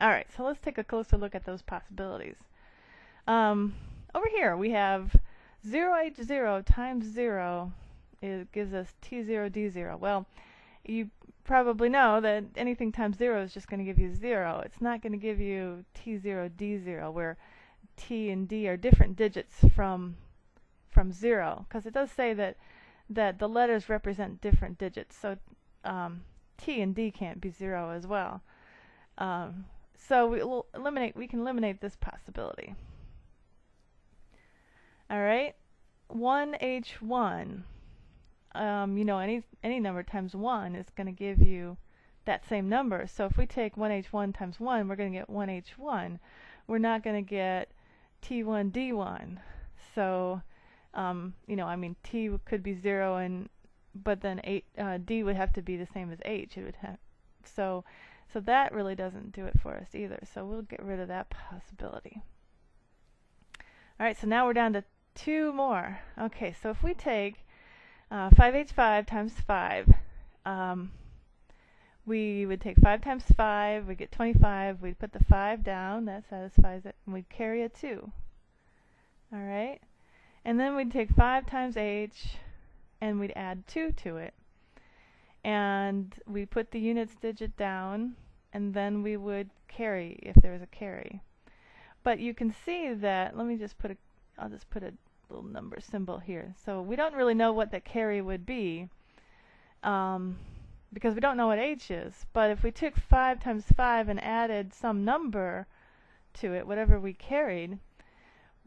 Alright, so let's take a closer look at those possibilities. Over here we have 0h0 times 0 gives us t0 d0. Well, you probably know that anything times 0 is just going to give you 0. It's not going to give you t0 d0, where t and d are different digits from 0, because it does say that the letters represent different digits. So t and d can't be 0 as well. So we can eliminate this possibility. All right, 1h1. Any number times 1 is going to give you that same number. So if we take 1h1 times 1, we're going to get 1h1. We're not going to get t1 d1. So t could be 0, but then d would have to be the same as h. It would have so that really doesn't do it for us either. So we'll get rid of that possibility. All right, so now we're down to 2 more. Okay, so if we take 5h5 times 5, we would take 5 times 5, we get 25, we'd put the 5 down, that satisfies it, and we'd carry a 2. All right, and then we'd take 5 times h, and we'd add 2 to it. And we put the units digit down, and then we would carry if there was a carry. But you can see that, I'll just put a little number symbol here. So we don't really know what the carry would be, because we don't know what h is. But if we took 5 times 5 and added some number to it, whatever we carried,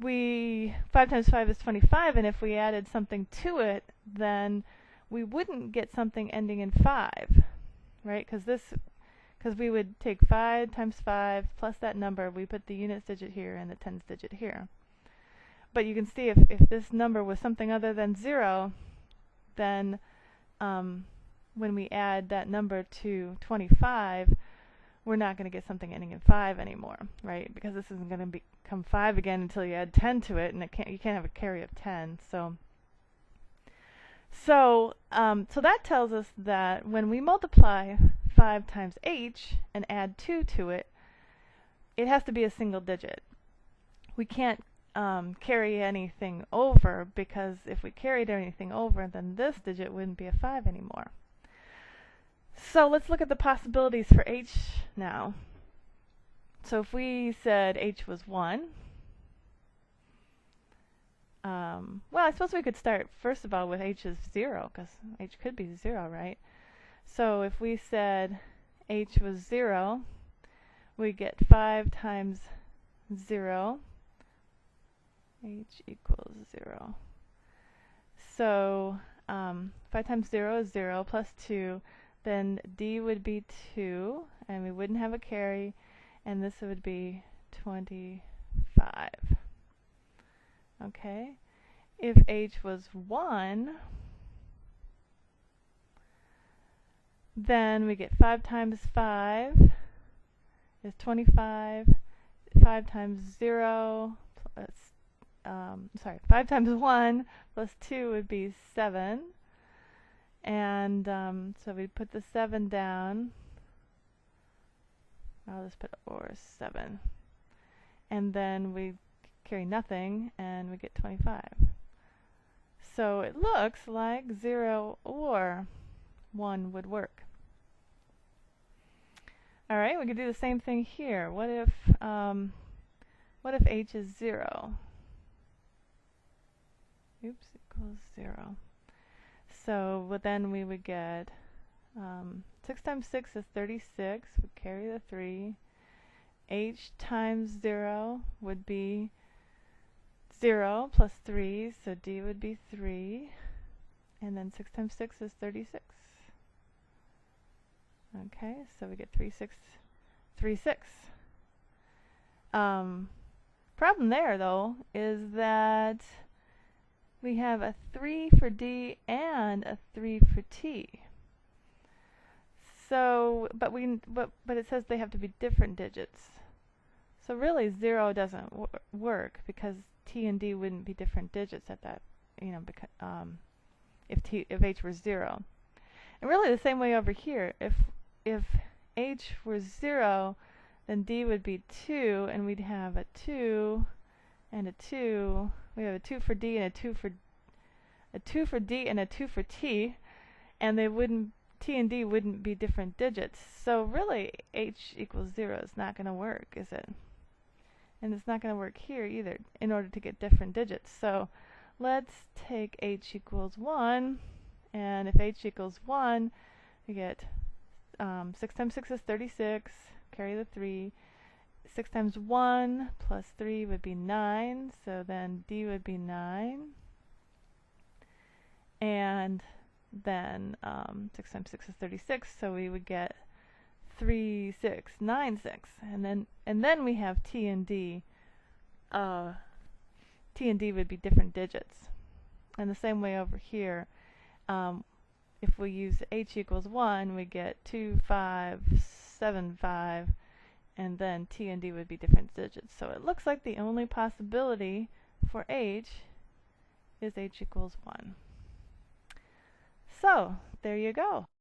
5 times 5 is 25, and if we added something to it, then we wouldn't get something ending in 5, right? Because we would take 5 times 5 plus that number, we put the units digit here and the tens digit here. But you can see if this number was something other than 0, then when we add that number to 25, we're not going to get something ending in 5 anymore, right? Because this isn't going to become 5 again until you add 10 to it, and you can't have a carry of 10. So that tells us that when we multiply 5 times h and add 2 to it, it has to be a single digit. We can't carry anything over, because if we carried anything over, then this digit wouldn't be a 5 anymore. So let's look at the possibilities for h now. So if we said h was 1, well, I suppose we could start first of all with h is 0, because h could be 0, right? So if we said h was 0, we get 5 times 0, h equals 0. So 5 times 0 is 0 plus 2, then d would be 2, and we wouldn't have a carry, and this would be 25. Okay, if h was 1, then we get 5 times 5 is 25, 5 times 0 plus, 5 times 1 plus 2 would be 7, and so we put the 7 down. I'll just put or 7, and then we carry nothing, and we get 25. So it looks like 0 or 1 would work. All right, we could do the same thing here. What if h is 0? Oops, equals 0. So then we would get 6 times 6 is 36. We carry the 3. H times 0 would be 0 plus 3, so d would be 3. And then 6 times 6 is 36. Okay, so we get 3, 6, 3, 6. Problem there, though, is that we have a 3 for d and a 3 for t. So, but it says they have to be different digits. So really 0 doesn't work, because t and d wouldn't be different digits at that, if h were 0. And really the same way over here, if h were 0, then D would be 2, and we'd have a 2 and a 2. We have a 2 for D and a 2 for D and a 2 for T, and they wouldn't, T and D wouldn't be different digits. So really H equals 0 is not going to work, is it? And it's not going to work here either in order to get different digits. So let's take H equals 1, and if H equals 1, we get 6 times 6 is 36, carry the 3. 6 times 1 plus 3 would be 9, so then D would be 9. And then 6 times 6 is 36, so we would get 3, 6, 9, 6. And then we have T and D. T and D would be different digits. And the same way over here, if we use H equals 1, we get 2, 5, 7, 5, and then T and D would be different digits. So it looks like the only possibility for H is H equals 1. So there you go.